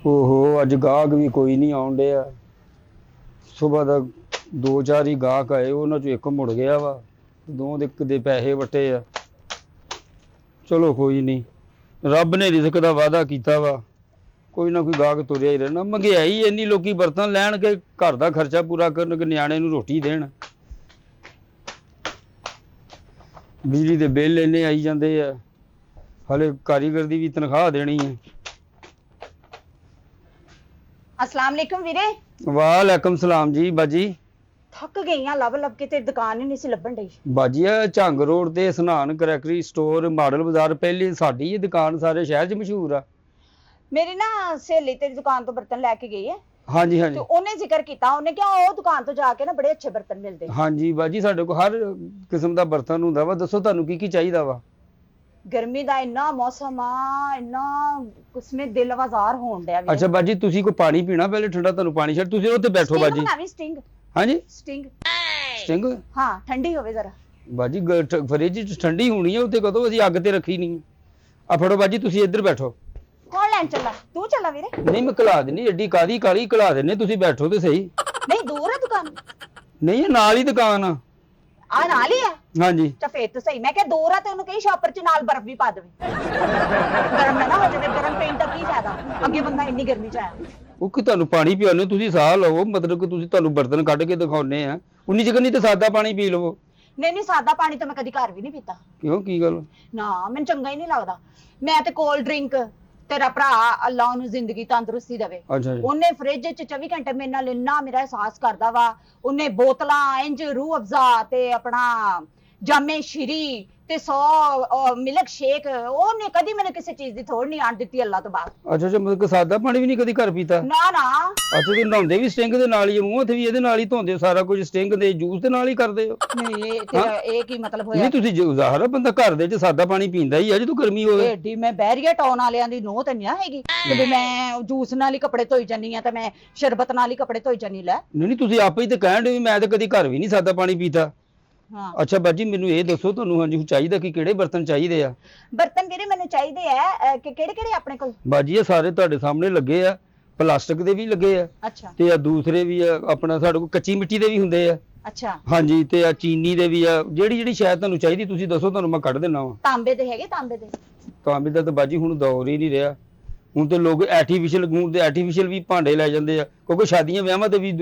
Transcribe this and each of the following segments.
ओहो अज गाहक भी कोई नहीं आउण डिया। सुबह दा 2-4 ही गाहक आए, उन्हां चों एक मुड़ गया वा, दो दे पैसे वटे आ। चलो कोई नहीं, रब ने रिज़क दा वादा कीता वा, कोई ना कोई गाहक तुरिया ही रहना। महंगाई इन्नी, लोकी बर्तन लैण के घर दा खर्चा पूरा करन के नियाणे नूं रोटी देण। बिजली दे बिल इन्ने आई जांदे आ, हले कारीगर दी भी तनख्वाह देनी है। अस्सलाम वालेकुम वीरे। वालेकुम सलाम जी बाजी। थक गई हाँ लभ लभ के, तेरी दुकान ही नहीं सी लभण डई। बाजी झंग रोड ते सनान क्रैकरी स्टोर मॉडल बाजार पहली साडी ही दुकान सारे शहर च मशहूर आ। मेरी ना सहेली तेरी दुकान तो बर्तन लेके गई है। हाँ जी हाँ जी। तो उन्हें जिक्र किया, उन्हें क्या वो दुकान तो जाके ना बड़े अच्छे बर्तन मिलते। हाँ जी बाजी, साडे कोल हर किस्म दा बर्तन हुंदा वा। दसो तुहानू की चाहीदा वा? गर्मी दा इन्ना मौसम आ, इन्ना उसमें दिल आवाज़ार होण डया। अच्छा बाजी, तुसी कोई पानी पीना? पहले ठंडा तुहानू पानी छड़, तुसी उत्ते बैठो बाजी। स्टिंग। हाँ जी स्टिंग। स्टिंग? हाँ ठंडी होवे जरा। बाजी फ्रिज च ठंडी होनी है, उत्ते कदों असीं अग ते रखी नहीं। आ फड़ो बाजी, तुसी इधर बैठो। कौन लैन चला? तू चला वीरे? नहीं मैं कला देनी, एडी कादी काली कला देने, तुसी बैठो ते सही। नहीं दूर है दुकान? नहीं है नाल ही दुकान आ। आ नाल ही है? हाँ जी। तो फिर तो सही। मैं क्या दूर है तो उन्हें कहीं शॉपर च नाल बर्फ भी पा देवे। गरम ना हो जाए, गरम पेंट दा की फायदा? अगे बंदा इन्नी गर्मी च आया। ਉਹ ਕਿ ਤੁਹਾਨੂੰ ਪਾਣੀ ਪਿਆਉਣੇ, ਤੁਸੀਂ ਸਾਹ ਲਵੋ, ਮਤਲਬ ਕਿ ਤੁਸੀਂ ਤੁਹਾਨੂੰ ਬਰਤਨ ਕੱਢ ਕੇ ਦਿਖਾਉਣੇ ਆ। ਉਨੀ ਜਗ੍ਹਾ ਨਹੀਂ ਤੇ ਸਾਦਾ ਪਾਣੀ ਪੀ ਲਵੋ। नहीं नहीं सादा पानी तो मैं कदी घर भी नहीं पीता। ਕਿਉਂ, ਕੀ ਗੱਲ? ना मैंने चंगा ही नहीं लगता। मैं ते कोल्ड ड्रिंक, तेरा भरा अल्लाह ओनू जिंदगी तंदुरुस्ती देवे, ਅੱਛਾ ਜੀ। उन्हें फ्रिज च 24 घंटे मेरे नाल इन्ना मेरा एहसास करदा वा। उन्हें बोतलां इंज रूह अफजा ते अपना जामे श्री ते 100 मिल्क शेक, ओने कदी मैंने किसी चीज दी थोड़ नहीं आण दित्ती अल्लाह तो बाद। ਅੱਛਾ ਅੱਛਾ, ਮਤਲਬ ਕਿ ਸਾਦਾ ਪਾਣੀ ਵੀ ਨਹੀਂ ਕਦੀ ਘਰ ਪੀਤਾ? ना ना। ਅੱਛਾ, ਤੁਸੀਂ ਨਹਾਉਂਦੇ ਵੀ ਸਟਿੰਗ ਦੇ ਨਾਲ ਹੀ, ਮੂੰਹ ਹੱਥ ਵੀ ਇਹਦੇ ਨਾਲ ਹੀ ਧੋਂਦੇ ਹੋ, ਸਾਰਾ ਕੁਝ ਸਟਿੰਗ ਦੇ ਜੂਸ ਦੇ ਨਾਲ ਹੀ ਕਰਦੇ ਹੋ? नहीं ये तेरा एक ही मतलब होया। ਨਹੀਂ ਤੁਸੀਂ ਜ਼ਾਹਰ ਆ ਬੰਦਾ ਘਰ ਦੇ ਚ ਸਾਦਾ ਪਾਣੀ ਪੀਂਦਾ ਹੀ ਆ ਜਦੋਂ ਗਰਮੀ ਹੋਵੇ। एडी मैं बैरिया टाउन वालियां दी नोह ते नहीं हैगी कि भी मैं जूस नाल ही कपड़े धोई जानी आ ते मैं शरबत नाल ही कपड़े धोई जानी। लै ਨਹੀਂ ਨਹੀਂ, ਤੁਸੀਂ ਆਪੇ ਹੀ ਤੇ ਕਹਿਣ ਦੇ ਵੀ ਮੈਂ ਤਾਂ ਕਦੀ ਘਰ ਵੀ ਨਹੀਂ ਸਾਦਾ ਪਾਣੀ ਪੀਤਾ। हाँ ਅੱਛਾ ਬਾਜੀ, ਮੈਨੂੰ ਇਹ ਦੱਸੋ ਤੁਹਾਨੂੰ ਹਾਂਜੀ ਚਾਹੀਦਾ ਕਿ ਕਿਹੜੇ ਬਰਤਨ ਚਾਹੀਦੇ ਆ? बर्तन वीरे मैनू चाहिए है कि केड़े अपने कोल? ਬਾਜੀ ਇਹ ਸਾਰੇ ਤੁਹਾਡੇ ਸਾਹਮਣੇ ਲੱਗੇ ਆ, ਪਲਾਸਟਿਕ ਦੇ ਵੀ ਲੱਗੇ ਆ अच्छा ਤੇ ਆ ਦੂਸਰੇ ਵੀ ਆ, ਆਪਣਾ ਸਾਡੇ ਕੋਲ ਕੱਚੀ ਮਿੱਟੀ ਦੇ ਵੀ ਹੁੰਦੇ ਆ। अच्छा ਹਾਂਜੀ, ਤੇ ਆ ਚੀਨੀ ਦੇ ਵੀ ਆ। ਜਿਹੜੀ ਜਿਹੜੀ ਸ਼ਾਇਦ ਤੁਹਾਨੂੰ ਚਾਹੀਦੀ ਤੁਸੀਂ ਦੱਸੋ, ਤੁਹਾਨੂੰ ਮੈਂ ਕੱਢ ਦੇਣਾ ਵਾ। तांबे दे हैगे? तांबे दे ਤਾਂਬੇ ਦਾ ਤਾਂ ਬਾਜੀ ਹੁਣ ਦੌਰ ਹੀ ਨਹੀਂ ਰਿਹਾ। ਹੁਣ ਤੇ ਲੋਕ ਆਰਟੀਫੀਸ਼ੀਅਲ ਵੀ ਭਾਂਡੇ ਲੈ ਜਾਂਦੇ ਆ, ਕਿਉਂਕਿ ਸ਼ਾਦੀਆਂ ਵਿਆਹਾਂ ਤੇ ਵੀ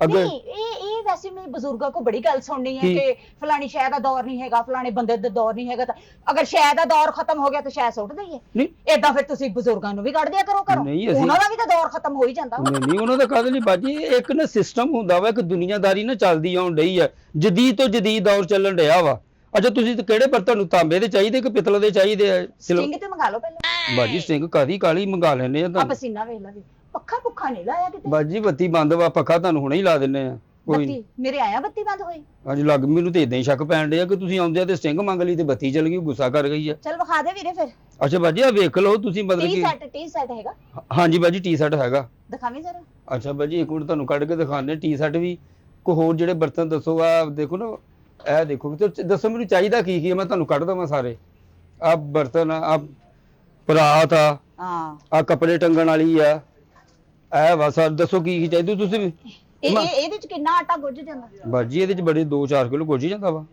ਅੱਗੇ। नहीं ये वैसे मैं बुजुर्गों को बड़ी गल सुननी है की? कि फलानी शय दा दौर नहीं हैगा, फलाने बंदे दा दौर नहीं हैगा। अगर शय दा दौर खत्म हो गया तो शय सुट दईए? नहीं एदां फिर तुसीं बुजुर्गां नूं भी कढ दिया करो घरों। नहीं, असीं- उन्हां दा भी तां दौर खत्म हो ही जांदा। ਨਹੀਂ ਨਹੀਂ, ਉਹਨਾਂ ਦਾ ਕਾਹਦੇ ਲਈ ਬਾਜੀ, ਇਹ ਇੱਕ ਨਾ ਸਿਸਟਮ ਹੁੰਦਾ ਵਾ, ਇੱਕ ਦੁਨੀਆਦਾਰੀ ਨਾ ਚੱਲਦੀ ਆਉਣ ਡਈ ਆ, ਜਦੀਦ ਤੋਂ ਜਦੀਦ ਦੌਰ ਚੱਲਣ ਡਿਆ ਵਾ। ਅੱਛਾ, ਤੁਸੀਂ ਕਿਹੜੇ ਬਰਤਨ ਨੂੰ, ਤਾਂਬੇ ਦੇ ਚਾਹੀਦੇ ਕਿ ਪਿੱਤਲ ਦੇ ਚਾਹੀਦੇ ਆ? स्टिंग ते मंगा लो पहले। ਬਾਜੀ ਸਟਿੰਗ ਕਾਦੀ ਕਾਲੀ ਮੰਗਾ ਲੈਣੇ ਆ आ ਤੁਹਾਨੂੰ। पसीना वेख ला वी, पक्खा पुखा नहीं लाया किते। ਬਾਜੀ ਬੱਤੀ ਬੰਦ ਵਾ, ਪੱਖਾ ਤੁਹਾਨੂੰ ਹੁਣੇ ਹੀ ਲਾ ਦਿੰਨੇ ਆ। ਕੋਈ बत्ती मेरे आया बत्ती बंद होई। ਹਾਂਜੀ ਲੱਗ, ਮੈਨੂੰ ਤੇ ਇਦਾਂ ਹੀ ਸ਼ੱਕ ਪੈਣ ਡਿਆ ਕਿ ਤੁਸੀਂ ਆਉਂਦੇ ਆ ਤੇ ਸਟਿੰਗ ਮੰਗ ਲਈ ਤੇ ਬੱਤੀ ਚਲ ਗਈ, ਗੁੱਸਾ ਕਰ ਗਈ ਆ। चल विखा दे वीरे फिर। ਅੱਛਾ ਬਾਜੀ ਆ ਵੇਖ ਲਓ ਤੁਸੀਂ, ਮਤਲਬ टी सेट हैगा? ਹਾਂਜੀ ਬਾਜੀ ਟੀ ਸ਼ਰਟ ਹੈਗਾ। दिखावी जरा। ਅੱਛਾ ਬਾਜੀ ਇੱਕ ਮਿੰਟ ਤੁਹਾਨੂੰ ਕੱਢ ਕੇ ਦਿਖਾਉਂਦੇ ਟੀ ਸ਼ਰਟ ਵੀ। ਕੋਈ ਹੋਰ ਜਿਹੜੇ ਬਰਤਨ ਦੱਸੋ, ਆ ਦੇਖੋ ਨਾ, ਇਹ ਦੇਖੋ ਤੇ ਦੱਸੋ ਮੈਨੂੰ ਚਾਹੀਦਾ ਕੀ ਕੀ ਆ, ਮੈਂ ਤੁਹਾਨੂੰ ਕੱਢ ਦਵਾਂ ਸਾਰੇ। ਆ ਬਰਤਨ ਆ, ਪਰਾਤ ਆ, हां ਆ ਕੱਪੜੇ ਟੰਗਣ ਵਾਲੀ ਆ, ਇਹ ਵਾ ਸਰ, ਦੱਸੋ ਕੀ ਕੀ ਚਾਹੀਦਾ ਤੁਸੀਂ? ਇਹਦੇ ਚ ਕਿੰਨਾ ਆਟਾ ਗੁੱਝ ਜਾਂਦਾ? ਬਾਜੀ ਇਹਦੇ ਚ ਬੜੇ 2-4 ਕਿਲੋ ਗੁੱਝ ਜਾਂਦਾ ਵਾ।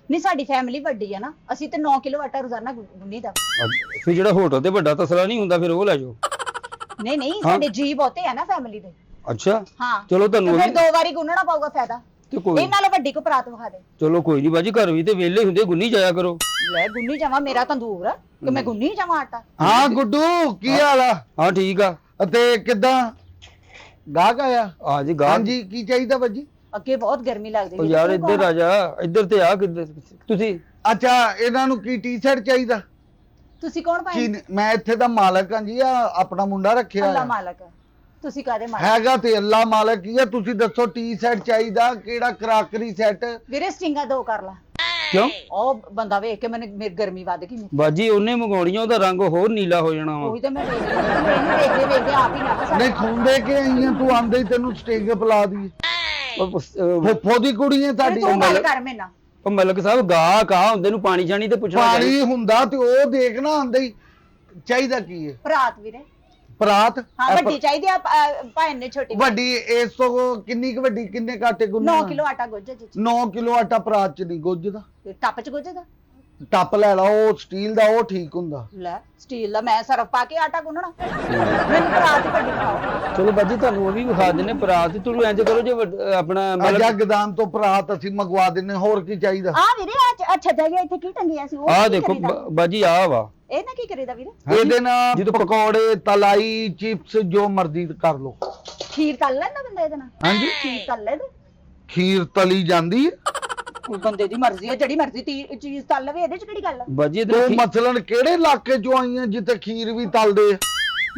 ਨਹੀਂ ਸਾਡੀ ਫੈਮਿਲੀ ਵੱਡੀ ਆ ਨਾ, ਅਸੀਂ ਤੇ 9 ਕਿਲੋ ਆਟਾ ਰੋਜ਼ਾਨਾ ਗੁੰਨੀਦਾ। ਫਿਰ ਜਿਹੜਾ ਹੋਟਲ ਤੇ ਵੱਡਾ ਤਸਲਾ ਨਹੀਂ ਹੁੰਦਾ, ਫਿਰ ਉਹ ਲੈ ਜਾਓ। ਨਹੀਂ ਨਹੀਂ ਸਾਡੇ ਜੀ ਬਹੁਤੇ ਆ ਨਾ ਫੈਮਿਲੀ ਦੇ। ਅੱਛਾ ਹਾਂ ਚਲੋ ਤੁਹਾਨੂੰ ਫਿਰ 2 ਵਾਰੀ ਗੁੰਨਣਾ ਪਊਗਾ, ਫਾਇਦਾ ਤੇ ਕੋਈ ਇਹ ਨਾਲੋਂ ਵੱਡੀ ਕੋ ਪਰਾਤ ਵਿਖਾ ਦੇ। ਚਲੋ ਕੋਈ ਨਹੀਂ ਬਾਜੀ, ਘਰ ਵੀ ਤੇ ਵਿਹਲੇ ਹੁੰਦੇ, ਗੁੰਨੀ ਜਾਇਆ ਕਰੋ। ਲੈ ਗੁੰਨੀ ਜਾਵਾਂ, ਮੇਰਾ ਤੰਦੂਰ ਆ ਕਿ ਮੈਂ ਗੁੰਨੀ ਜਾਵਾਂ ਆਟਾ? ਹਾਂ ਗੁੱਡੂ, ਕੀ ਹਾਲ ਆ? ਹਾਂ ਠੀਕ ਆ। ਅਤੇ ਕਿੱਦਾਂ ਗਾਹਕ ਆਇਆ? ਹਾਂ ਜੀ ਗਾਹ। ਹਾਂਜੀ, ਕੀ ਚਾਹੀਦਾ ਭਾਜੀ? ਅੱਗੇ ਬਹੁਤ ਗਰਮੀ ਲੱਗਦੀ ਉਹ ਯਾਰ ਇੱਧਰ ਆ ਜਾ, ਇੱਧਰ ਤੇ ਆ ਕਿੱਧਰ ਤੁਸੀਂ? ਅੱਛਾ, ਇਹਨਾਂ ਨੂੰ ਕੀ ਟੀ-ਸ਼ਰਟ ਚਾਹੀਦਾ? ਤੁਸੀਂ ਕੌਣ ਭਾਈ? ਮੈਂ ਇੱਥੇ ਦਾ ਮਾਲਕ ਹਾਂ ਜੀ, ਆ ਆਪਣਾ ਮੁੰਡਾ ਰੱਖਿਆ ਅੱਲਾ ਆ। ਮਾਲਕ। ਤੁਸੀਂ ਕਾਦੇ ਮਾਲਕ? ਹੈਗਾ ਤੇ ਅੱਲਾ ਮਾਲਕ ਹੀ ਆ। ਤੁਸੀਂ ਦੱਸੋ ਟੀ-ਸ਼ਰਟ ਚਾਹੀਦਾ ਕਿਹੜਾ, ਕਰਾਕਰੀ ਸੈੱਟ? ਵੀਰੇ ਸਟਿੰਗਾ 2 ਕਰ ਲਾ। ਕਿਉਂ? ਉਹ ਬੰਦਾ ਵੇਖ ਕੇ ਮੈਨੂੰ ਮੇਰੀ ਗਰਮੀ ਵੱਧ ਗਈ। ਬਾਜੀ ਉਹਨੇ ਮੰਗਾਉਣੀਆਂ, ਉਹਦਾ ਰੰਗ ਹੋਰ ਨੀਲਾ ਹੋ ਜਾਣਾ ਵਾ। ਉਹੀ ਤਾਂ ਮੈਂ ਵੇਖਦੇ ਵੇਖਦੇ ਆਪ ਹੀ ਨਾ ਨਹੀਂ ਖੁੰਦੇ ਕੇ ਆਈਆਂ ਤੂੰ, ਆਂਦੇ ਹੀ ਤੈਨੂੰ ਸਟਿੰਗ ਪਿਲਾ ਦੀ। ਫੁੱਫੋ ਦੀ ਕੁੜੀ ਹੈ ਤੁਹਾਡੀ? ਤੂੰ ਗੱਲ ਕਰ ਮੇਰੇ ਨਾਲ। ਉਹ ਮਲਕ ਸਾਹਿਬ ਗਾਹਕ ਆ, ਹੁੰਦੇ ਨੂੰ ਪਾਣੀ ਛਾਣੀ ਤੇ ਪੁੱਛਣਾ ਪਾਣੀ ਹੁੰਦਾ ਤੇ ਉਹ ਦੇਖਣਾ ਆਂਦੇ ਹੀ। ਚਾਹੀਦਾ ਕੀ ਹੈ? ਭਰਾਤ ਵੀਰੇ ਪਰਾਤ ਹਾਂ ਵੱਡੀ ਚਾਹੀਦੀ ਆ ਭਾਣ ਨੇ ਛੋਟੀ ਵੱਡੀ ਇਸ ਤੋਂ ਕਿੰਨੀ ਕੁ ਵੱਡੀ, ਕਿੰਨੇ ਕਾਟੇ ਗੁੰਨਣਾ? 9 ਕਿਲੋ ਆਟਾ ਗੁੱਝ ਜੀ 9 ਕਿਲੋ ਆਟਾ ਪਰਾਤ ਚ ਨਹੀਂ ਗੁੱਝਦਾ। ਟੱਪ ਚ ਗੁੱਝਦਾ। ਟੱਪ ਲੈ ਲਾ, ਉਹ ਸਟੀਲ ਦਾ, ਉਹ ਠੀਕ ਹੁੰਦਾ। ਲੈ ਸਟੀਲ ਦਾ ਮੈਂ ਸਰਫ ਪਾ ਕੇ ਆਟਾ ਗੁੰਨਣਾ, ਮੈਨੂੰ ਪਰਾਤ ਹੀ ਵੱਡੀ ਖਾਓ। ਚਲੋ ਬਾਜੀ ਤੁਹਾਨੂੰ ਉਹ ਵੀ ਵਿਖਾ ਦਿੰਨੇ ਪਰਾਤ। ਤੂੰ ਇੰਜ ਕਰੋ ਜੇ ਆਪਣਾ ਅਜਾ ਗਦਾਮ ਤੋਂ ਪਰਾਤ ਅਸੀਂ ਮੰਗਵਾ ਦਿੰਨੇ, ਹੋਰ ਕੀ ਚਾਹੀਦਾ? ਆ ਵੀਰੇ ਅੱਛਾ ਜਗ੍ਹਾ ਇੱਥੇ ਕੀ ਟੰਗਿਆ ਸੀ ਉਹ ਆਹ ਕੀ ਦੇਖੋ ਕਰੀਦਾ? ਬਾਜੀ ਆਹ ਵਾ ਇਹ ਨਾ ਕੀ ਕਰੀਦਾ ਵੀਰੇ? ਇਹਦੇ ਨਾਲ ਪਕੌੜੇ, ਤਲਾਈ, ਚਿਪਸ ਜੋ ਮਰਜ਼ੀ ਕਰ ਲੋ। ਖੀਰ ਤਲ ਲੈਂਦਾ ਬੰਦਾ ਇਹਦੇ ਨਾਲ? ਹਾਂਜੀ ਖੀਰ ਤਲ ਲੈਂਦਾ? ਖੀਰ ਤਲੀ ਜਾਂਦੀ ਹੈ, ਉਹ ਬੰਦੇ ਦੀ ਮਰਜ਼ੀ ਹੈ, ਜਿਹੜੀ ਮਰਜ਼ੀ ਚੀਜ਼ ਤਲ ਲਵੇ, ਇਹਦੇ ਚ ਕਿਹੜੀ ਗੱਲ ਆ? ਬਾਜੀ ਤੂੰ ਇਹਦੇ ਮਸਲਨ ਕਿਹੜੇ ਇਲਾਕੇ ਚੋਂ ਆਈ ਹੈ ਜਿੱਥੇ ਖੀਰ ਵੀ ਤਲਦੇ ਆ?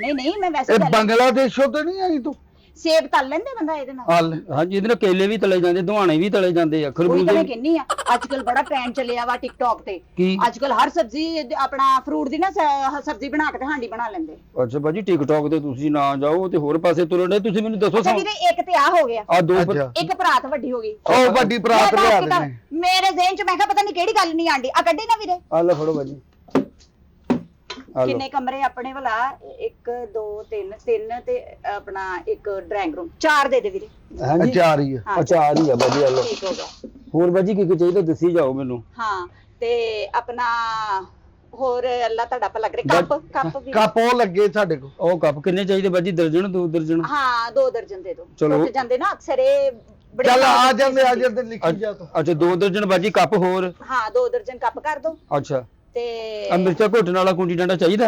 ਨਹੀਂ ਮੈਂ ਵੈਸੇ ਇਹ ਗੱਲ ਬੰਗਲਾਦੇਸ਼ੋਂ ਤੇ ਨਹੀਂ ਆਈ ਤੂੰ? ਸੇਬ ਤਲ ਲੈਂਦੇ ਬੰਦਾ ਇਹਦੇ ਨਾਲ? ਹਲ ਹਾਂਜੀ ਇਹਦੇ ਨਾਲ ਕੇਲੇ ਵੀ ਤਲੇ ਜਾਂਦੇ, ਦੁਹਾਣੇ ਵੀ ਤਲੇ ਜਾਂਦੇ ਆ, ਉਹੀ ਖਰਬੂਜੇ ਤਾਂ ਮੈਂ ਵੀ। ਕਹਿੰਨੀ ਆ ਅੱਜਕੱਲ ਬੜਾ ਟ੍ਰੈਂਡ ਚੱਲਿਆ ਵਾ ਟਿਕਟੌਕ ਤੇ। ਕੀ? ਅੱਜਕੱਲ ਹਰ ਸਬਜ਼ੀ ਆਪਣਾ ਫਰੂਟ ਦੀ ਨਾ ਸਬਜ਼ੀ ਬਣਾ ਕੇ ਤੇ ਹਾਂਡੀ ਬਣਾ ਲੈਂਦੇ। ਅੱਛਾ ਬਾਜੀ ਟਿਕਟੌਕ ਤੇ ਤੁਸੀਂ ਨਾ ਜਾਓ ਤੇ ਹੋਰ ਪਾਸੇ ਤੁਰਨ ਡੇ। ਤੁਸੀਂ ਮੈਨੂੰ ਦੱਸੋ ਅੱਛਾ ਵੀਰੇ ਇੱਕ ਤੇ ਆ ਹੋ ਗਿਆ, ਆ ਦੋ ਅੱਛਾ। ਇੱਕ ਪਰਾਤ ਵੱਡੀ ਹੋ ਗਈ। ਉਹ ਵੱਡੀ ਪਰਾਤ ਮੈਂ ਲਿਆ ਦੱਸ ਕੇ ਦੇਣੇ। ਮੇਰੇ ਜ਼ਿਹਨ ਚ ਮੈਂ ਕਿਹਾ ਪਤਾ ਨਹੀਂ ਕਿਹੜੀ ਗੱਲ ਨਹੀਂ ਆਂਦੀ ਆ ਕੱਢੀ ਨਾ ਵੀਰੇ। ਆ ਲੈ ਫੜੋ ਬਾਜੀ ਆ ਲਓ। ਕਿੰਨੇ ਕਮਰੇ ਆਪਣੇ ਭਲਾ? 1 2 3 ਤੇ ਆਪਣਾ ਇੱਕ ਡਰਾਇੰਗ ਰੂਮ, 4 ਦੇ ਦੇ ਵੀਰੇ। ਹਾਂਜੀ ਅਚਾਰ ਹੀ ਆ। ਹਾਂ, ਅੱਛਾ ਆ ਰਹੀ ਆ ਬਾਜੀ ਆ ਲਓ। ਠੀਕ ਹੋ ਗਿਆ। ਹੋਰ ਬਾਜੀ ਕੀ ਕੀ ਚਾਹੀਦਾ ਦੱਸੀ ਜਾਓ ਮੈਨੂੰ। ਹਾਂ ਤੇ ਆਪਣਾ ਹੋਰ ਅੱਲਾ ਤੁਹਾਡਾ ਭਲਾ ਕਰੇ। ਕੱਪ ਵੀ ਕੱਪ ਉਹ ਲੱਗੇ ਸਾਡੇ ਕੋਲ। ਉਹ ਕੱਪ ਕਿੰਨੇ ਚਾਹੀਦੇ ਬਾਜੀ? ਦਰਜਨ 2 ਦਰਜਨ? ਹਾਂ 2 ਦਰਜਨ ਦੇ ਦਿਓ। ਚਲੋ। ਟੁੱਟ ਜਾਂਦੇ ਨਾ ਅਕਸਰ ਇਹ ਬੜੇ ਚੱਲ ਆ ਜਾਂਦੇ ਲਿਖੀ ਜਾ ਤੂੰ। ਅੱਛਾ 2 ਦਰਜਨ ਬਾਜੀ ਕੱਪ ਹੋਰ? ਹਾਂ 2 ਦਰਜਨ ਕੱਪ ਕਰ ਦੋ। ਅੱਛਾ ਤੇ ਆ ਮਿਰਚਾਂ ਘੋਟਣ ਵਾਲਾ ਕੁੰਡੀ ਡੰਡਾ ਚਾਹੀਦਾ?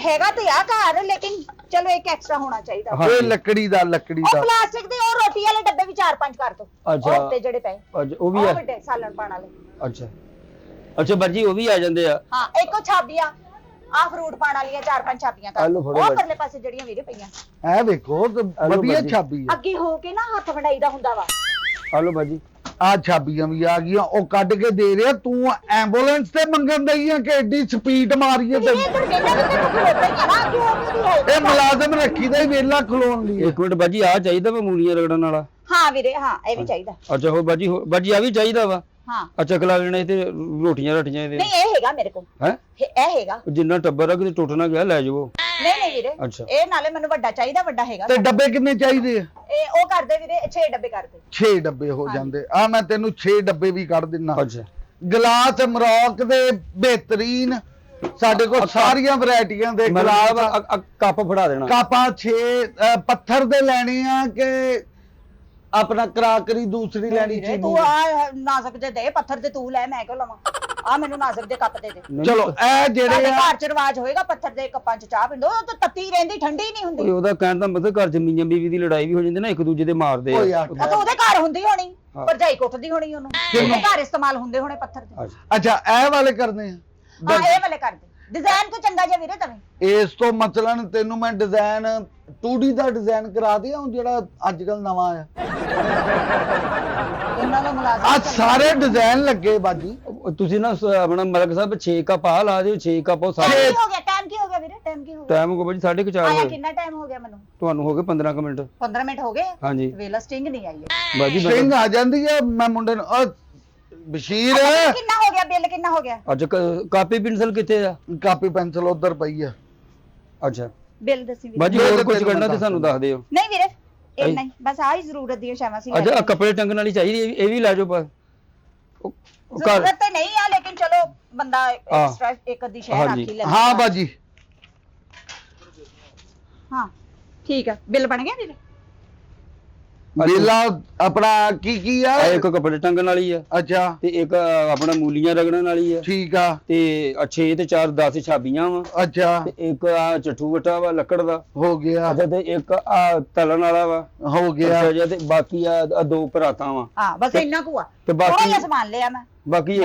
ਹੈਗਾ ਤੇ ਆ ਘਰ, ਲੇਕਿਨ ਚਲੋ ਇੱਕ ਐਕਸਟਰਾ ਹੋਣਾ ਚਾਹੀਦਾ। ਹਾਂ। ਇਹ ਲੱਕੜੀ ਦਾ ਉਹ ਪਲਾਸਟਿਕ ਦੇ ਉਹ ਰੋਟੀ ਵਾਲੇ ਡੱਬੇ ਵੀ 4-5 ਕਰ ਦੋ। ਅੱਛਾ। ਉਹ ਤੇ ਜਿਹੜੇ ਪਏ ਅੱਛਾ ਉਹ ਵੀ ਉਹ ਆ? ਵੱਡੇ ਸਾਲਣ ਪਾਣ ਵਾਲੇ। ਅੱਛਾ ਅੱਛਾ ਬਾਜੀ ਉਹ ਵੀ ਆ ਜਾਂਦੇ ਆ? ਹਾਂ ਇੱਕੋ ਛਾਬੀਆਂ ਆ ਫਰੂਟ ਪਾਣ ਵਾਲੀਆਂ 4-5 ਛਾਬੀਆਂ ਕਰ ਆਲੂ ਦੋ। ਫੜੋ ਉਹ ਬਾਈ। ਪਰਲੇ ਪਾਸੇ ਜਿਹੜੀਆਂ ਵੀਰੇ ਪਈਆਂ ਇਹ ਵੇਖੋ ਤੇ ਵਧੀਆ ਬਾਜੀ। ਛਾਬੀ ਆ। ਅੱਗੇ ਹੋ ਕੇ ਨਾ ਹੱਥ ਵੰਡਾਈ ਦਾ ਹੁੰਦਾ ਵਾ। ਆ ਲਓ ਬਾਜੀ। ਆ ਛਾਬੀਆਂ ਵੀ ਆ ਗਈਆਂ, ਉਹ ਕੱਢ ਕੇ ਦੇ ਰਿਹਾ। ਤੂੰ ਐਂਬੂਲੈਂਸ ਤੇ ਮੰਗਣ ਦਈ ਆ ਕਿ ਐਡੀ ਸਪੀਡ ਮਾਰੀਏ ਤੇ? ਇਹ ਇੱਧਰ ਵੇਲਾ ਵੀ ਤੈਨੂੰ ਖਲੋਤਾ ਹੀ ਆ ਨਾ, ਅੱਗੇ ਹੋ ਕੇ ਵੀ ਹੈ। ਇਹ ਮੁਲਾਜ਼ਮ ਰੱਖੀਦਾ ਹੀ ਵੇਲਾ ਖਲੋਣ ਲਈ। ਇੱਕ ਮਿੰਟ ਬਾਜੀ ਆ ਚਾਹੀਦਾ ਵਾ ਮੂਲੀਆਂ ਰਗੜਨ ਵਾਲਾ? ਹਾਂ ਵੀਰੇ ਹਾਂ ਇਹ ਵੀ ਚਾਹੀਦਾ। ਅੱਛਾ ਹੋਰ ਬਾਜੀ ਆ ਵੀ ਚਾਹੀਦਾ ਵਾ? ਹਾਂ ਅੱਛਾ ਖਲਾ ਲੈਣੇ ਤੇ ਰੋਟੀਆਂ ਇਹਦੇ? ਨਹੀਂ ਇਹ ਹੈਗਾ ਮੇਰੇ ਕੋਲ, ਹੈ ਇਹ ਹੈਗਾ। ਜਿੰਨਾ ਟੱਬਰ ਆ ਕਿਤੇ ਟੁੱਟ ਨਾ ਗਿਆ ਲੈ ਜਾਵੋ। ਨਹੀਂ ਵੀਰੇ ਅੱਛਾ। ਇਹ ਨਾਲੇ ਮੈਨੂੰ ਵੱਡਾ ਚਾਹੀਦਾ, ਵੱਡਾ ਹੈਗਾ। ਤੇ ਡੱਬੇ ਕਿੰਨੇ ਚਾਹੀਦੇ ਆ? ਇਹ ਉਹ ਕਰਦੇ ਵੀਰੇ 6 ਡੱਬੇ ਕਰਦੇ। 6 ਡੱਬੇ ਹੋ ਜਾਂਦੇ ਆ। ਮੈਂ ਤੈਨੂੰ 6 ਡੱਬੇ ਵੀ ਕੱਢ ਦਿੰਨਾ। ਅੱਛਾ ਗਲਾਸ ਮਰੋਕ ਦੇ ਬਿਹਤਰੀਨ ਸਾਡੇ ਕੋਲ ਸਾਰੀਆਂ ਵੈਰਾਈਟੀਆਂ ਦੇ ਮਤਲਬ ਕੱਪ ਫੜਾ ਦੇਣਾ। ਕਾਪਾਂ 6 ਪੱਥਰ ਦੇ ਲੈਣੇ ਆ ਕਿ ਆਪਣਾ ਕਰਾਕਰੀ ਦੂਸਰੀ ਲੈਣੀ ਵੀਰੇ ਚੀਨੀ? ਤੂੰ ਆ ਨਾਜ਼ੁਕ ਦੇ ਦੇ ਪੱਥਰ ਦੇ, ਤੂੰ ਲੈ ਮੈਂ ਕਿਉਂ ਲਵਾਂ? ਆ ਮੈਨੂੰ ਨਾਜ਼ੁਕ ਦੇ ਕੱਪ ਦੇ ਦੇ। ਨਹੀਂ, ਚਲੋ ਇਹ ਜਿਹੜੇ ਸਾਡੇ ਆ ਘਰ ਚ ਰਿਵਾਜ ਹੋਏਗਾ ਪੱਥਰ ਦੇ ਕੱਪਾਂ ਚ ਚਾਹ ਪੀਂਦੋ, ਉਹ ਤਾਂ ਤੱਤੀ ਰਹਿੰਦੀ, ਠੰਡੀ ਨਹੀਂ ਹੁੰਦੀ। ਕੋਈ ਉਹਦਾ ਕਹਿਣ ਦਾ ਮਤਲਬ ਘਰ ਚ ਮੀਆਂ ਬੀਵੀ ਦੀ ਲੜਾਈ ਵੀ ਹੋ ਜਾਂਦੀ ਨਾ, ਇੱਕ ਦੂਜੇ ਦੇ ਮਾਰਦੇ ਓਏ ਆ। ਯਾਰ। ਆ ਤਾਂ ਉਹਦੇ ਘਰ ਹੁੰਦੀ ਹੋਣੀ, ਹਾਂ। ਭਰਜਾਈ ਕੁੱਟਦੀ ਹੋਣੀ ਉਹਨੂੰ, ਉਹਦੇ ਘਰ ਇਸਤੇਮਾਲ ਹੁੰਦੇ ਹੋਣੇ ਪੱਥਰ ਦੇ। ਅੱਛਾ ਅੱਛਾ ਇਹ ਵਾਲੇ ਕਰਨੇ ਆ। ਹਾਂ ਇਹ ਵਾਲੇ ਕਰ ਦੇ। ਡਿਜ਼ਾਈਨ ਕੋ ਚੰਗਾ ਜਿਹਾ ਵੀਰੇ ਤਵੇਂ। ਇਸ ਤੋਂ ਮਤਲਬ ਤੈਨੂੰ ਮੈਂ ਡਿਜ਼ਾਈਨ 2D ਦਾ ਡਿਜ਼ਾਈਨ ਕਰਾ ਦਿਆਂ, ਜਿਹੜਾ ਅੱਜ ਕੱਲ ਨਵਾਂ ਆ। ਇਹਨਾਂ ਦਾ ਮੁਲਾਜ਼ਮ ਆ ਸਾਰੇ ਡਿਜ਼ਾਈਨ ਲੱਗੇ ਬਾਜੀ। ਤੁਸੀਂ ਨਾ ਆਪਣਾ ਮਲਕ ਸਾਹਿਬ 6 ਕੱਪ ਆ ਲਾ ਦਿਓ, 6 ਕੱਪ ਉਹ ਸਾਰੇ। ਟਾਈਮ ਕੀ ਹੋ ਗਿਆ? ਟਾਈਮ ਕੀ ਹੋ ਗਿਆ ਵੀਰੇ? ਟਾਈਮ ਕੀ ਹੋ ਗਿਆ? ਟਾਈਮ ਕੋ ਬਾਜੀ 4:30 ਆਇਆ ਹੋਏ। ਕਿੰਨਾ ਟਾਈਮ ਹੋ ਗਿਆ ਮੈਨੂੰ? ਤੁਹਾਨੂੰ ਹੋ ਗਏ 15 ਕੁ ਮਿੰਟ। 15 ਮਿੰਟ ਹੋ ਗਏ। ਹਾਂਜੀ ਵੇਲਾ ਸਟਿੰਗ ਨਹੀਂ ਆਈ ਹੈ। ਬਾਜੀ ਸਿੰਘ ਆ ਜਾਂਦੀ ਹੈ। ਮੈਂ ਮੁੰਡੇ ਨੂੰ ਬਸ਼ੀਰ ਕਿੰਨਾ ਹੋ ਗਿਆ ਬਿੱਲ? ਕਿੰਨਾ ਹੋ ਗਿਆ ਅੱਜ ਕਾਪੀ ਪੈਨਸਲ ਕਿੱਥੇ ਆ? ਕਾਪੀ ਪੈਨਸਲ ਉਧਰ ਪਈ ਆ। ਅੱਛਾ ਬਿੱਲ ਦੱਸੀ ਵੀਰੇ। ਬਾਜੀ ਬਿੱਲ ਹੋਰ ਕੁਝ ਤੈਨੂੰ ਕਰਨਾ ਤੇ ਦੱਸ ਸਾਨੂੰ ਦੱਸ ਦਿਓ। ਨਹੀਂ ਵੀਰੇ ਇੰਨਾ ਹੀ ਬਸ, ਆਹੀ ਜ਼ਰੂਰਤ ਦੀਆਂ ਸ਼ੈਵਾਂ ਸੀ। ਅੱਛਾ ਕੱਪੜੇ ਟੰਗਣ ਵਾਲੀ ਚਾਹੀਦੀ ਇਹ ਵੀ ਲੈ ਜਾਓ ਬਸ। ਉਹ ਘਰ ਜ਼ਰੂਰਤ ਤੇ ਨਹੀਂ ਆ, ਲੇਕਿਨ ਚਲੋ ਬੰਦਾ ਐਕਸਟਰਾ ਇੱਕ ਅੱਧੀ ਸ਼ੈ ਹਾਂਜੀ। ਰੱਖ ਹੀ ਲੈਂਦਾ। ਹਾਂ ਬਾਜੀ ਹਾਂ ਠੀਕ ਆ। ਬਿੱਲ ਬਣ ਗਿਆ ਵੀਰੇ? ਵੇਲਾ ਆਪਣਾ ਕੀ ਆ? ਆਹ ਇੱਕ ਕੱਪੜੇ ਟੰਗਣ ਵਾਲੀ ਆ ਅੱਛਾ ਤੇ ਇੱਕ ਆਪਣਾ ਮੂਲੀਆਂ ਰਗੜਨ ਵਾਲੀ ਆ ਠੀਕ ਆ। ਤੇ 6 ਤੇ 4 10 ਛਾਬੀਆਂ ਵਾ ਅੱਛਾ ਤੇ ਇੱਕ ਆ ਚਟੂ ਵਟਾ ਵਾ ਲੱਕੜ ਦਾ। ਹੋ ਗਿਆ ਅੱਛਾ ਤੇ ਇੱਕ ਆ ਤਲਣ ਵਾਲਾ ਵਾ। ਹੋ ਗਿਆ। ਅੱਛਾ ਜੀ ਤੇ ਬਾਕੀ ਆ 2 ਪਰਾਤਾਂ ਵਾ ਹਾਂ ਬਸ ਇੰਨਾ ਕੁ ਆ। ਤੇ ਥੋੜਾ ਬਾਕੀ ਜਿਹਾ ਸਮਾਨ ਲਿਆ ਮੈਂ। ਬਾਕੀ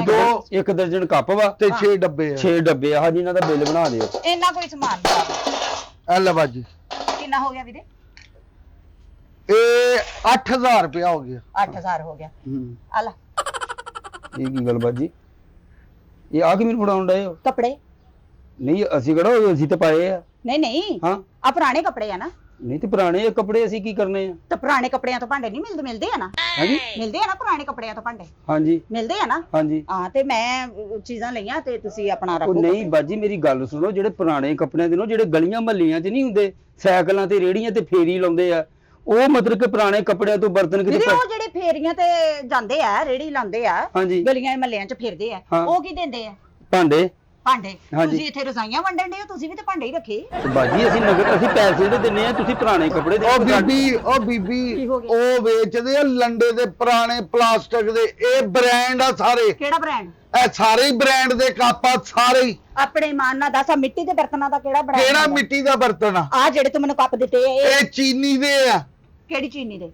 ਇੱਕ ਦਰਜਨ ਕੱਪ ਵਾ ਤੇ 6 ਡੱਬੇ ਆ। 6 ਡੱਬੇ ਆ। ਹਾਂਜੀ ਇਹਨਾਂ ਦਾ ਬਿੱਲ ਬਣਾ ਦਿਓ। ਇੰਨਾ ਕੋਈ ਸਮਾਨ ਆ ਲੈ ਬਾਜੀ। ਕਿੰਨਾ ਹੋ ਗਿਆ ਵੀਰੇ? ਇਹ 8000 ਰੁਪਇਆ ਹੋ ਗਿਆ। 8000 ਹੋ ਗਿਆ। ਆ ਲੈ ਇਹ ਕੀ ਗੱਲ ਬਾਜੀ? ਇਹ ਆ ਕਿ ਮੈਨੂੰ ਫੜਾਉਣ ਡਏ ਹੋ? ਕੱਪੜੇ ਨਹੀਂ ਅਸੀਂ ਕਿਹੜਾ ਅਸੀਂ ਤੇ ਪਾਏ ਆ। ਨਹੀਂ ਹਾਂ ਆ ਪੁਰਾਣੇ ਕੱਪੜੇ ਆ ਨਾ। ਨਹੀਂ ਤੇ ਪੁਰਾਣੇ ਕੱਪੜੇ ਅਸੀਂ ਕੀ ਕਰਨੇ ਆ? ਤੇ ਪੁਰਾਣੇ ਕੱਪੜਿਆਂ ਤੋਂ ਭਾਂਡੇ ਨਹੀਂ ਮਿਲਦੇ ਆ ਨਾ? ਹਾਂਜੀ ਮਿਲਦੇ ਆ ਨਾ ਪੁਰਾਣੇ ਕੱਪੜਿਆਂ ਤੋਂ ਭਾਂਡੇ? ਹਾਂਜੀ ਮਿਲਦੇ ਆ ਨਾ? ਹਾਂਜੀ। ਹਾਂ ਤੇ ਮੈਂ ਚੀਜ਼ਾਂ ਲਈਆਂ ਤੇ ਤੁਸੀਂ ਆਪਣਾ ਉਹ ਰੱਖੋ। ਨਹੀਂ ਬਾਜੀ ਮੇਰੀ ਗੱਲ ਸੁਣੋ, ਜਿਹੜੇ ਪੁਰਾਣੇ ਕੱਪੜਿਆਂ ਦੇ ਨੋ ਜਿਹੜੇ ਗਲੀਆਂ ਮਹੱਲੀਆਂ 'ਚ ਨਹੀਂ ਹੁੰਦੇ, ਸਾਈਕਲਾਂ ਤੇ ਰੇੜੀਆਂ ਤੇ ਫੇਰੀ ਲਾਉਂਦੇ ਆ, ਉਹ ਮਤਲਬ ਕਿ ਪੁਰਾਣੇ ਕੱਪੜਿਆਂ ਤੋਂ ਬਰਤਨ ਵੀਰੇ ਕਿਤੇ ਉਹ ਜਿਹੜੇ ਫੇਰੀਆਂ ਤੇ ਜਾਂਦੇ ਆ, ਰੇੜੀ ਲਾਉਂਦੇ ਆ, ਹਾਂਜੀ ਗਲੀਆਂ ਮਹੱਲਿਆਂ 'ਚ ਫਿਰਦੇ ਆ, ਹਾਂ। ਉਹ ਕੀ ਦਿੰਦੇ ਆ? ਭਾਂਡੇ। ਭਾਂਡੇ। ਹਾਂਜੀ। ਤੁਸੀਂ ਇੱਥੇ ਰਜ਼ਾਈਆਂ ਵੰਡਣ ਦੇ ਹੋ, ਤੁਸੀਂ ਵੀ ਤੇ ਭਾਂਡੇ ਹੀ ਰੱਖੇ। ਤੇ ਬਾਜੀ ਅਸੀਂ ਨਗਦ ਅਸੀਂ ਪੈਸੇ ਤੇ ਦਿੰਨੇ ਆ, ਤੁਸੀਂ ਪੁਰਾਣੇ ਕੱਪੜੇ ਦੇ ਉਹ ਬੀਬੀ ਕੀ ਹੋ ਗਿਆ? ਉਹ ਵੇਚਦੇ ਆ ਲੰਡੇ ਦੇ ਪੁਰਾਣੇ ਪਲਾਸਟਿਕ ਦੇ, ਇਹ ਬ੍ਰਾਂਡ ਆ ਸਾਰੇ, ਕਿਹੜਾ ਬ੍ਰਾਂਡ? ਇਹ ਸਾਰੇ ਹੀ ਬ੍ਰਾਂਡ ਦੇ ਕੱਪ ਆ ਸਾਰੇ ਹੀ। ਆਪਣੇ ਮਾਨ ਨਾਲ ਦੱਸ, ਮਿੱਟੀ ਦੇ ਬਰਤਨਾਂ ਦਾ ਕਿਹੜਾ ਬ੍ਰਾਂਡ? ਕਿਹੜਾ ਮਿੱਟੀ ਦਾ ਬਰਤਨ ਆ? ਆ ਜਿਹੜੇ ਤੂੰ ਮੈਨੂੰ ਕੱਪ ਦਿੱਤੇ ਆ, ਇਹ ਇਹ ਚੀਨੀ ਦੇ ਆ, ਕਿਹੜੀ ਚੀਨੀ ਦੇ?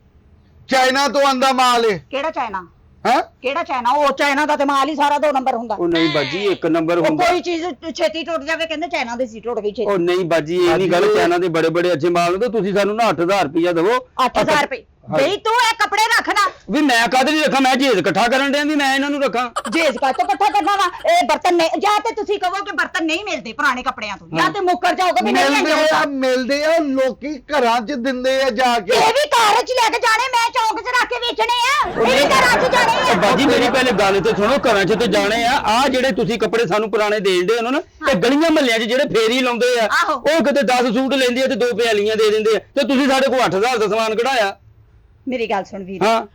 ਚਾਈਨਾ ਤੋਂ ਆਂਦਾ ਮਾਲ ਏ। ਕਿਹੜਾ ਚਾਈਨਾ? ਹੈ ਕਿਹੜਾ ਚਾਈਨਾ? ਉਹ ਚਾਈਨਾ ਦਾ ਤੇ ਮਾਲ ਹੀ ਸਾਰਾ 2 ਨੰਬਰ ਹੁੰਦਾ। ਉਹ ਨਹੀਂ ਬਾਜੀ 1 ਨੰਬਰ ਉਹ ਹੁੰਦਾ। ਕੋਈ ਚੀਜ਼ ਛੇਤੀ ਟੁੱਟ ਜਾਵੇ ਕਹਿੰਦੇ ਚਾਈਨਾ ਦੀ ਸੀ, ਟੁੱਟ ਗਈ ਛੇਤੀ। ਉਹ ਨਹੀਂ ਬਾਜੀ ਇਹ ਨਹੀਂ ਗੱਲ, ਚਾਈਨਾ ਦੇ ਬੜੇ ਬੜੇ ਅੱਛੇ ਮਾਲ ਹੁੰਦੇ, ਤੁਸੀਂ ਸਾਨੂੰ ਨਾ 8000 ਰੁਪਇਆ ਦੇਵੋ। 8000 ਰੁਪਏ ਬਈ ਤੂੰ ਇਹ ਕੱਪੜੇ ਰੱਖਣਾ। ਵੀ ਮੈਂ ਕਾਹਦੇ ਲਈ ਰੱਖਾਂ? ਮੈਂ ਜੇਜ ਇਕੱਠਾ ਕਰਨ ਡਿਆ ਵੀ ਮੈਂ ਇਹਨਾਂ ਨੂੰ ਰੱਖਾਂ? ਜੇਜ ਕਾ ਤੋਂ ਇਕੱਠਾ ਕਰਨਾ ਵਾ ਇਹ ਬਰਤਨ ਨੇ, ਜਾਂ ਤੇ ਤੁਸੀਂ ਕਹੋ ਕਿ ਬਰਤਨ ਨਹੀਂ ਮਿਲਦੇ ਪੁਰਾਣੇ ਕੱਪੜਿਆਂ ਤੋਂ, ਜਾਂ ਤੇ ਮੁੱਕਰ ਜਾਓਗੇ ਵੀ ਨਹੀਂ ਮਿਲਦੇ ਆ, ਲੋਕੀ ਘਰਾਂ 'ਚ ਦਿੰਦੇ ਆ ਜਾ ਕੇ। ਇਹ ਵੀ ਘਰ 'ਚ ਲੈ ਕੇ ਜਾਣੇ, ਮੈਂ ਚੌਂਕ 'ਚ ਰੱਖ ਕੇ ਵੇਚਣੇ ਆ, ਇਹ ਵੀ ਘਰਾਂ 'ਚ ਜਾਣੇ ਉਹ ਆ। ਬਾਜੀ ਮੇਰੀ ਪਹਿਲੇ ਗੱਲ ਤੇ ਸੁਣੋ, ਘਰਾਂ 'ਚ ਤੇ ਜਾਣੇ ਆ, ਆ ਜਿਹੜੇ ਤੁਸੀਂ ਕੱਪੜੇ ਸਾਨੂੰ ਪੁਰਾਣੇ ਦੇਂਦੇ ਹੋ ਨਾ, ਤੇ ਗਲੀਆਂ ਮਹੱਲਿਆਂ 'ਚ ਜਿਹੜੇ ਫੇਰੀ ਲਾਉਂਦੇ ਆ, ਆਹੋ। ਉਹ ਕਿਤੇ 10 ਸੂਟ ਲੈਂਦੇ ਆ ਤੇ 2 ਪਿਆਲੀਆਂ ਦੇ ਦਿੰਦੇ ਆ, ਤੇ ਤੁਸੀਂ ਸਾਡੇ ਕੋਲ 8000 ਦਾ ਸਮਾਨ ਕਢਾਇਆ। ਮੇਰੀ ਗੱਲ ਸੁਣ ਵੀਰ, ਹਾਂ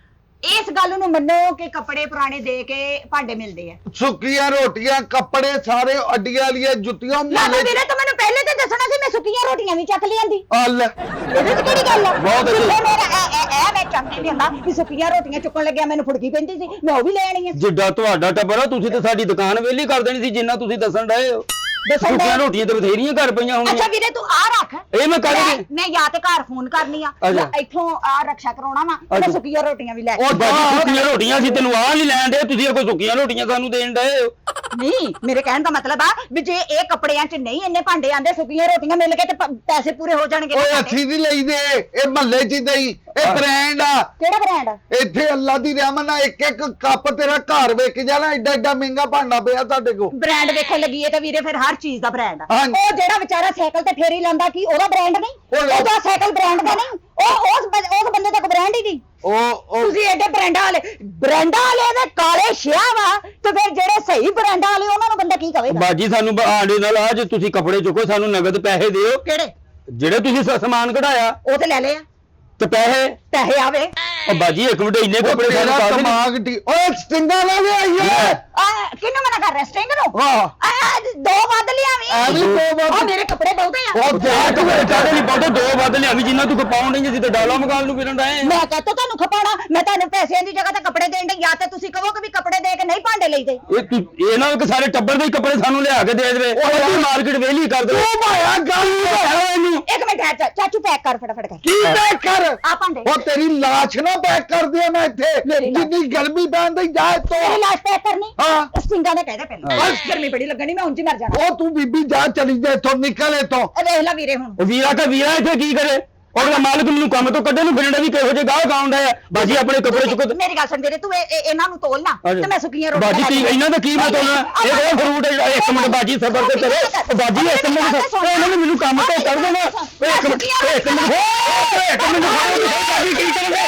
ਇਸ ਗੱਲ ਨੂੰ ਮੰਨੋ ਕਿ ਕੱਪੜੇ ਪੁਰਾਣੇ ਦੇ ਕੇ ਭਾਂਡੇ ਮਿਲਦੇ ਆ। ਸੁੱਕੀਆਂ ਰੋਟੀਆਂ, ਕੱਪੜੇ ਸਾਰੇ, ਅੱਡੀਆਂ ਵਾਲੀਆਂ ਜੁੱਤੀਆਂ, ਨਾ ਵੀਰੇ ਤੂੰ ਮੈਨੂੰ ਪਹਿਲੇ ਤੇ ਦੱਸਣਾ ਸੀ, ਮੈਂ ਸੁੱਕੀਆਂ ਰੋਟੀਆਂ ਵੀ ਚੱਕ ਲਿਆਂਦੀ। ਅੱਲ ਇਹਦੇ 'ਚ ਕਿਹੜੀ ਗੱਲ ਆ? ਬਹੁਤ ਅੱਛੀ। ਜਿੱਥੇ ਮੇਰਾ ਮੈਂ ਚੰਗੀ ਨਹੀਂ ਹੁੰਦਾ ਕਿ ਸੁੱਕੀਆਂ ਰੋਟੀਆਂ ਚੁੱਕਣ ਲੱਗਿਆ ਮੈਨੂੰ ਫੁੜਕੀ ਪੈਂਦੀ ਸੀ, ਮੈਂ ਉਹ ਵੀ ਲੈ ਆਣੀ ਆ। ਜਿੱਡਾ ਤੁਹਾਡਾ ਟੱਬਰ ਆ, ਤੁਸੀਂ ਤੇ ਸਾਡੀ ਦੁਕਾਨ ਵਿਹਲੀ ਕਰ ਦੇਣੀ ਸੀ ਜਿੰਨਾ ਤੁਸੀਂ ਦੱਸਣ ਡਏ ਹੋ। ਦੱਸਣ ਸੁੱਕੀਆਂ ਡਏ? ਰੋਟੀਆਂ ਤੇ ਬਥੇਰੀਆਂ ਘਰ ਪਈਆਂ ਅੱਛਾ ਹੋਣੀਆਂ। ਵੀਰੇ ਤੂੰ ਆ ਰੱਖ, ਇਹ ਮੈਂ ਕੱਢ ਕੇ ਮੈਂ ਜਾਂ ਤੇ ਘਰ ਫੋਨ ਕਰਨੀ ਆ, ਅੱਛਾ। ਜਾਂ ਇੱਥੋਂ ਆ ਰਕਸ਼ਾ ਕਰਾਉਣਾ ਵਾ, ਮੈਂ ਅੱਛਾ। ਸੁੱਕੀਆਂ ਰੋਟੀਆਂ ਵੀ ਲੈ ਉਹ ਬਾਜੀ ਸੁੱਕੀਆਂ ਰੋਟੀਆਂ ਸੀ, ਤੈਨੂੰ ਆਹ ਨਹੀਂ ਲੈਣ ਦੇ, ਤੁਸੀਂ ਕੋਈ ਸੁੱਕੀਆਂ ਰੋਟੀਆਂ ਸਾਨੂੰ ਦੇਣ ਡਏ ਹੋ। ਨਹੀਂ ਮੇਰੇ ਕਹਿਣ ਦਾ ਮਤਲਬ ਆ ਵੀ ਜੇ ਇਹ ਕੱਪੜਿਆਂ 'ਚ ਨਹੀਂ ਇੰਨੇ ਭਾਂਡੇ ਆਂਦੇ, ਸੁੱਕੀਆਂ ਰੋਟੀਆਂ ਮਿਲ ਕੇ ਤੇ ਪੈਸੇ ਪੂਰੇ ਹੋ ਜਾਣਗੇ। ਓਏ ਅਸੀਂ ਨਹੀਂ ਲਈਦੇ, ਇਹ ਮਹੱਲੇ 'ਚ ਹੀ ਦੇਈ, ਇਹ ਬ੍ਰਾਂਡ ਆ। ਕਿਹੜਾ ਬ੍ਰਾਂਡ ਆ? ਇੱਥੇ ਅੱਲਾ ਦੀ ਰਹਿਮਤ ਨਾਲ ਇੱਕ ਇੱਕ ਕੱਪ ਤੇਰਾ ਘਰ ਵੇਚ ਜਾਣਾ, ਐਡਾ ਐਡਾ ਮਹਿੰਗਾ ਭਾਂਡਾ ਪਿਆ ਤੁਹਾਡੇ ਕੋਲ। ਬ੍ਰਾਂਡ ਵੇਖਣ ਲੱਗੀ ਏ ਤਾਂ ਵੀਰੇ ਫਿਰ ਹਰ ਚੀਜ਼ ਦਾ ਬ੍ਰਾਂਡ ਆ। ਹਾਂਜੀ। ਉਹ ਜਿਹੜਾ ਵਿਚਾਰਾ ਸਾਈਕਲ ਤੇ ਫੇਰੀ ਲਾਂਦਾ ਕੀ ਉਹਦਾ ਬ੍ਰਾਂਡ ਨਹੀਂ? ਉਹਦਾ ਸਾਈਕਲ ਬ੍ਰਾਂਡ ਦਾ ਨਹੀਂ, ਉਹ ਉਸ ਬੰਦੇ ਦਾ ਬ੍ਰਾਂਡ ਹੀ ਨਹੀਂ। ਉਹ ਤੁਸੀਂ ਐਡੇ ਬ੍ਰਾਂਡਾਂ ਵਾਲੇ ਦੇ ਕਾਲੇ ਸ਼ਿਆ ਵਾ, ਤੇ ਫਿਰ ਜਿਹੜੇ ਸਹੀ ਬ੍ਰਾਂਡਾਂ ਵਾਲੇ ਉਹਨਾਂ ਨੂੰ ਬੰਦਾ ਕੀ ਕਹੇਗਾ? ਬਾਜੀ ਸਾਨੂੰ ਆਂਡੇ ਨਾਲ ਆ, ਜੇ ਤੁਸੀਂ ਕੱਪੜੇ ਚੁੱਕੋ ਸਾਨੂੰ ਨਗਦ ਪੈਸੇ ਦਿਓ, ਕਿਹੜੇ? ਜਿਹੜੇ ਤੁਸੀਂ ਸਮਾਨ ਕਢਾਇਆ ਉਹ ਤੇ ਲੈ ਲਿਆ, ਤੇ ਪੈਸੇ ਆਵੇ। ਉਹ ਬਾਜੀ ਇੱਕ ਮਿੰਟ, ਇੰਨੇ ਕੱਪੜੇ ਸਾਨੂੰ ਤੇਰਾ ਪਾ ਦੇ। ਦਿਮਾਗ ਓਏ ਸਟਿੰਗਾ ਲੈ ਲਿਆਈ ਹੈ। ਕਿਹਨੂੰ ਮਨਾ ਕਰ ਰਿਹਾ? ਸਟਿੰਗ ਨੂੰ? ਹਾਂ ਦੋ ਵੱਧ ਲਿਆਵੀਂ। ਐਵੇਂ ਦੋ ਵੱਧ। ਮੇਰੇ ਕੱਪੜੇ ਬਹੁਤੇ ਆ। ਉਹ ਜਾ ਤੂੰ ਚਾਹਦੇ ਨਹੀਂ ਪਾਉਂਦੇ, 2 ਵੱਧ ਲਿਆਵੀਂ, ਜਿੰਨਾ ਤੂੰ ਕਪਾਉਣ ਨਹੀਂ ਜਿੱਤੇ ਡਾਲਾ ਮਕਾਨ ਨੂੰ ਫਿਰਨ ਡਏ। ਮੈਂ ਕਹਤਾ ਤੁਹਾਨੂੰ ਖਪਾਣਾ, ਮੈਂ ਤੁਹਾਨੂੰ ਪੈਸਿਆਂ ਦੀ ਜਗ੍ਹਾ ਤੇ ਕੱਪੜੇ ਦੇਣ ਦੇ, ਜਾਂ ਤੇ ਤੁਸੀਂ ਕਹੋ ਕਿ ਵੀ ਕੱਪੜੇ ਦੇ ਕੇ ਨਹੀਂ ਭਾਂਡੇ ਲਈਦੇ। ਇਹ ਨਾ ਕਿ ਸਾਰੇ ਟੱਬਰ ਦੇ ਹੀ ਕੱਪੜੇ ਸਾਨੂੰ ਲਿਆ ਕੇ ਦੇ ਦੇਵੇ, ਉਹ ਮਾਰਕੀਟ ਵਿਹਲੀ ਕਰ ਦੇਵੇ। ਉਹ ਭਾਇਆ ਗੱਲ ਇਹਨੂੰ ਇੱਕ ਮਿੰਟ ਠਹਿਰ, ਚਾਚੂ ਪੈਕ ਕਰ ਫਟਾਫਟ ਕਰ ਕੀ ਪੈਕ ਕਰ। ਆ ਭਾਂਡੇ। ਉਹ ਤੇਰੀ ਲਾਸ਼ ਨਾ ਪੈਕ ਕਰ ਦਿਆਂ ਮੈਂ ਇੱਥੇ, ਮੇਰੀ ਲਾਸ਼। ਜਿੰਨੀ ਗਰਮੀ ਪੈਂਦੀ ਜਾ ਇਹ ਇੱਥੋਂ। ਲਾਸ਼ ਪੈਕ ਕਰਨੀ? ਹਾਂ। ਸਟਿੰਗਾਂ ਨੇ ਕਹਿਦਾ ਪਹਿਲਾਂ, ਹਾਂ। ਗਰਮੀ ਬੜੀ ਲੱਗਣੀ, ਮੈਂ ਉਂਝ ਹੀ ਮਰ ਜਾਣਾ। ਉਹ ਤੂੰ ਬੀਬੀ ਜਾ ਚਲੀ ਜਾ ਇੱਥੋਂ, ਨਿਕਲ ਇੱਥੋਂ। ਵੇਖ ਲੈ ਵੀਰੇ ਹੁਣ ਉਹ ਵੀਰਾ ਇੱਥੇ ਕੀ ਕਰੇ? ਉਹਦਾ ਮਾਲਕ ਮੈਨੂੰ ਕੰਮ ਤੋਂ ਕੱਢੇ ਨੂੰ ਫਿਰਦਾ ਵੀ ਕਿਹੋ ਜਿਹੇ ਗਾਹਕ ਆਉਂਦਾ ਆ। ਬਾਜੀ ਆਪਣੇ ਕੱਪੜੇ ਚੁੱਕ। ਮੇਰੀ ਗੱਲ ਸੁਣ ਵੀਰੇ, ਤੂੰ ਇਹਨਾਂ ਨੂੰ ਤੋਲ ਨਾ ਤੇ ਮੈਂ ਸੁੱਕੀਆਂ ਰੋਟੀਆਂ ਬਾਜੀ ਕੀ ਇਹਨਾਂ ਦਾ ਕੀ ਮੈਂ ਤੋਲਣਾ? ਇਹ ਫਰੂਟ ਇੱਕ ਮਿੰਟ ਬਾਜੀ ਸਬਰ ਤੇ ਕਰੇ। ਉਹ ਬਾਜੀ ਇੱਕ ਮਿੰਟ, ਇਹਨਾਂ ਨੇ ਮੈਨੂੰ ਕੰਮ ਤੋਂ ਕੱਢ ਦੇਣਾ। ਇੱਕ ਮਿੰਟ, ਇੱਕ ਮਿੰਟ, ਕੀ ਕਰੋਗੇ?